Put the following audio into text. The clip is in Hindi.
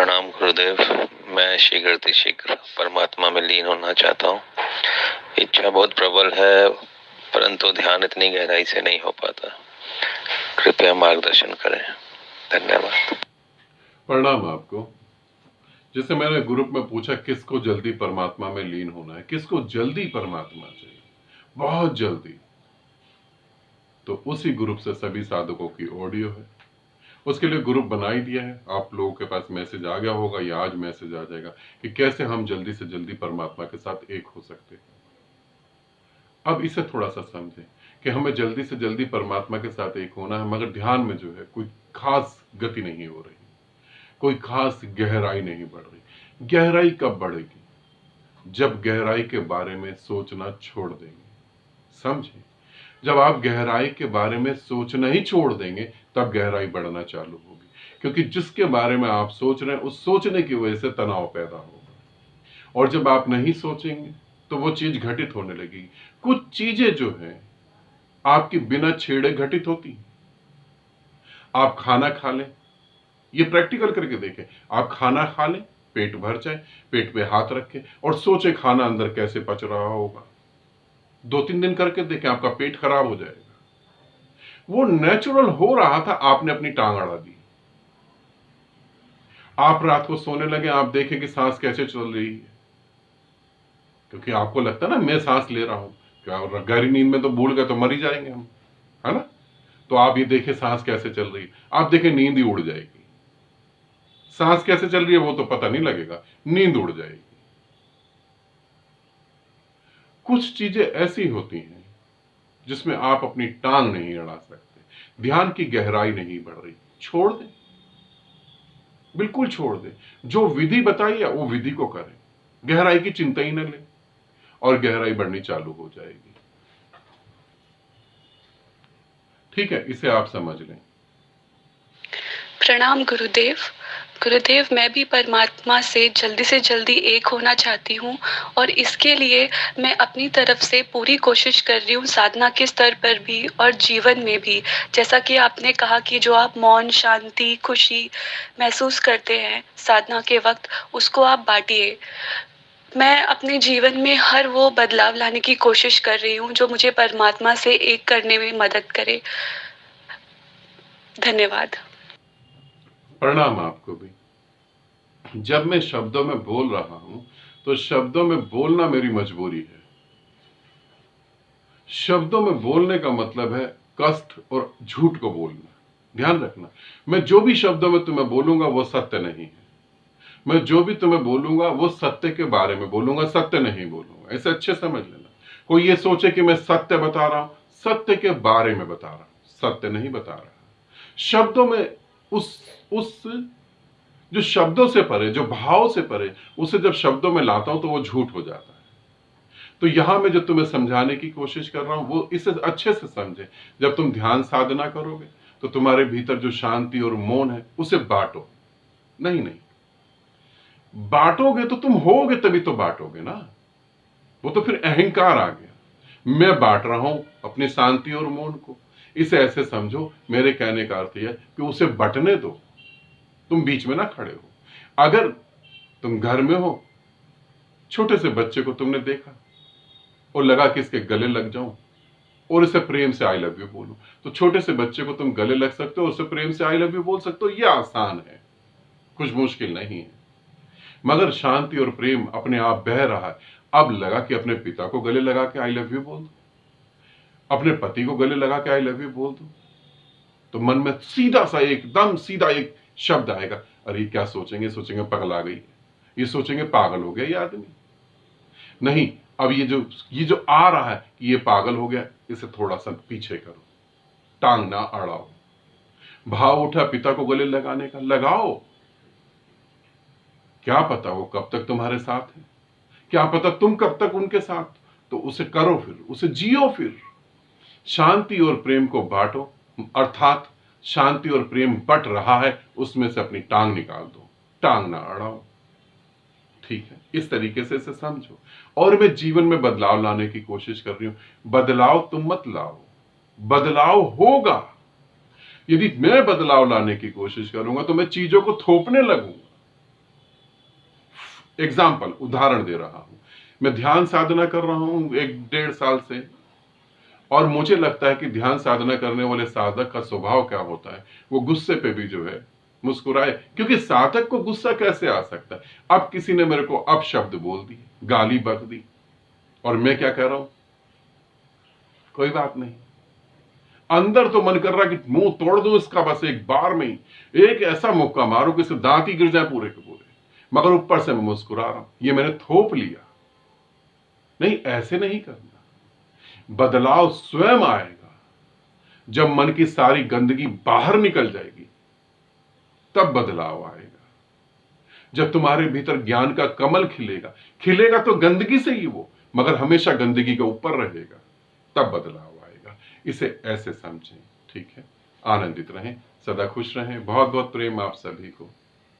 प्रणाम गुरुदेव। मैं शीघ्र परमात्मा में लीन होना चाहता हूँ। इच्छा बहुत प्रबल है, परंतु ध्यान इतनी गहराई से नहीं हो पाता। कृपया मार्गदर्शन करें। धन्यवाद। प्रणाम आपको। जैसे मैंने ग्रुप में पूछा किसको जल्दी परमात्मा में लीन होना है, किसको जल्दी परमात्मा चाहिए, बहुत जल्दी, तो उसी ग्रुप से सभी साधकों की ऑडियो है। उसके लिए ग्रुप बना ही दिया है। आप लोगों के पास मैसेज आ गया होगा या आज मैसेज आ जाएगा कि कैसे हम जल्दी से जल्दी परमात्मा के साथ एक हो सकते हैं। अब इसे थोड़ा सा समझें कि हमें जल्दी से जल्दी परमात्मा के साथ एक होना है, मगर ध्यान में जो है कोई खास गति नहीं हो रही, कोई खास गहराई नहीं बढ़ रही। गहराई कब बढ़ेगी? जब गहराई के बारे में सोचना छोड़ देंगे। समझे? जब आप गहराई के बारे में सोचना ही छोड़ देंगे तब गहराई बढ़ना चालू होगी, क्योंकि जिसके बारे में आप सोच रहे हैं उस सोचने की वजह से तनाव पैदा होगा, और जब आप नहीं सोचेंगे तो वो चीज घटित होने लगेगी। कुछ चीजें जो है आपकी बिना छेड़े घटित होती। आप खाना खा लें, ये प्रैक्टिकल करके देखें। आप खाना खा लें, पेट भर जाए, पेट पे हाथ रखें और सोचे खाना अंदर कैसे पच रहा होगा। 2-3 दिन करके देखें, आपका पेट खराब हो जाएगा। वो नेचुरल हो रहा था, आपने अपनी टांग अड़ा दी। आप रात को सोने लगे, आप देखें कि सांस कैसे चल रही है, क्योंकि आपको लगता है ना मैं सांस ले रहा हूं, क्या गहरी नींद में तो भूल गए तो मर ही जाएंगे हम, है ना? तो आप ये देखें सांस कैसे चल रही है, आप देखें नींद ही उड़ जाएगी। सांस कैसे चल रही है वो तो पता नहीं लगेगा, नींद उड़ जाएगी। कुछ चीजें ऐसी होती हैं जिसमें आप अपनी टांग नहीं अड़ा सकते। ध्यान की गहराई नहीं बढ़ रही, छोड़ दें, बिल्कुल छोड़ दें। जो विधि बताई है वो विधि को करें, गहराई की चिंता ही न लें और गहराई बढ़नी चालू हो जाएगी। ठीक है, इसे आप समझ लें। प्रणाम गुरुदेव। गुरुदेव, मैं भी परमात्मा से जल्दी एक होना चाहती हूँ और इसके लिए मैं अपनी तरफ से पूरी कोशिश कर रही हूँ, साधना के स्तर पर भी और जीवन में भी। जैसा कि आपने कहा कि जो आप मौन, शांति, खुशी महसूस करते हैं साधना के वक्त, उसको आप बांटिए। मैं अपने जीवन में हर वो बदलाव लाने की कोशिश कर रही हूँ जो मुझे परमात्मा से एक करने में मदद करे। धन्यवाद। प्रणाम आपको भी। जब मैं शब्दों में बोल रहा हूं तो शब्दों में बोलना मेरी मजबूरी है। शब्दों में बोलने का मतलब है कष्ट और झूठ को बोलना। ध्यान रखना, मैं जो भी शब्दों में तुम्हें बोलूंगा वो सत्य नहीं है। मैं जो भी तुम्हें बोलूंगा वो सत्य के बारे में बोलूंगा, सत्य नहीं बोलूंगा। ऐसे अच्छे समझ लेना। कोई ये सोचे कि मैं सत्य बता रहा हूं, सत्य के बारे में बता रहा हूं, सत्य नहीं बता रहा। शब्दों में उस जो शब्दों से परे, जो भाव से परे, उसे जब शब्दों में लाता हूं तो वो झूठ हो जाता है। तो यहां मैं जो तुम्हें समझाने की कोशिश कर रहा हूं वो इसे अच्छे से समझे। जब तुम ध्यान साधना करोगे तो तुम्हारे भीतर जो शांति और मौन है उसे बांटो। नहीं, बांटोगे तो तुम होगे, तभी तो बांटोगे ना। वो तो फिर अहंकार आ गया। मैं बांट रहा हूं अपनी शांति और मौन को। इसे ऐसे समझो, मेरे कहने का अर्थ यह कि उसे बंटने दो, तुम बीच में ना खड़े हो। अगर तुम घर में हो, छोटे से बच्चे को तुमने देखा और लगा कि इसके गले लग जाऊं और इसे प्रेम से आई लव यू बोलूं, तो छोटे से बच्चे को तुम गले लग सकते हो, उसे प्रेम से आई लव यू बोल सकते हो। यह आसान है, कुछ मुश्किल नहीं है। मगर शांति और प्रेम अपने आप बह रहा है। अब लगा कि अपने पिता को गले लगा के आई लव यू बोल दो, अपने पति को गले लगा के आई लव यू बोल दो, तो मन में सीधा सा एकदम सीधा एक शब्द आएगा, अरे क्या सोचेंगे? सोचेंगे पगल आ गई, ये सोचेंगे पागल हो गया ये आदमी। नहीं, अब ये जो आ रहा है कि ये पागल हो गया, इसे थोड़ा सा पीछे करो, टांग ना अड़ाओ। भाव उठा पिता को गले लगाने का, लगाओ। क्या पता वो कब तक तुम्हारे साथ है, क्या पता तुम कब तक उनके साथ। तो उसे करो, फिर उसे जियो। फिर शांति और प्रेम को बांटो, अर्थात शांति और प्रेम बट रहा है, उसमें से अपनी टांग निकाल दो, टांग ना अड़ाओ। ठीक है, इस तरीके से इसे समझो। और मैं जीवन में बदलाव लाने की कोशिश कर रही हूं। बदलाव तुम मत लाओ, बदलाव होगा। यदि मैं बदलाव लाने की कोशिश करूंगा तो मैं चीजों को थोपने लगूंगा, एग्जाम्पल, उदाहरण दे रहा हूं। मैं ध्यान साधना कर रहा हूं 1-1.5 साल से, और मुझे लगता है कि ध्यान साधना करने वाले साधक का स्वभाव क्या होता है, वो गुस्से पे भी जो है मुस्कुराए, क्योंकि साधक को गुस्सा कैसे आ सकता है। अब किसी ने मेरे को अपशब्द बोल दिए, गाली बक दी, और मैं क्या कह रहा हूं, कोई बात नहीं। अंदर तो मन कर रहा कि मुंह तोड़ दो इसका, बस एक बार में ही एक ऐसा मुक्का मारो कि इसके दांत ही गिर जाए पूरे के पूरे, मगर ऊपर से मैं मुस्कुरा रहा हूं, ये मैंने थोप लिया। नहीं, ऐसे नहीं करना। बदलाव स्वयं आएगा जब मन की सारी गंदगी बाहर निकल जाएगी, तब बदलाव आएगा। जब तुम्हारे भीतर ज्ञान का कमल खिलेगा, खिलेगा तो गंदगी से ही वो, मगर हमेशा गंदगी के ऊपर रहेगा, तब बदलाव आएगा। इसे ऐसे समझें, ठीक है। आनंदित रहें, सदा खुश रहें। बहुत बहुत प्रेम आप सभी को।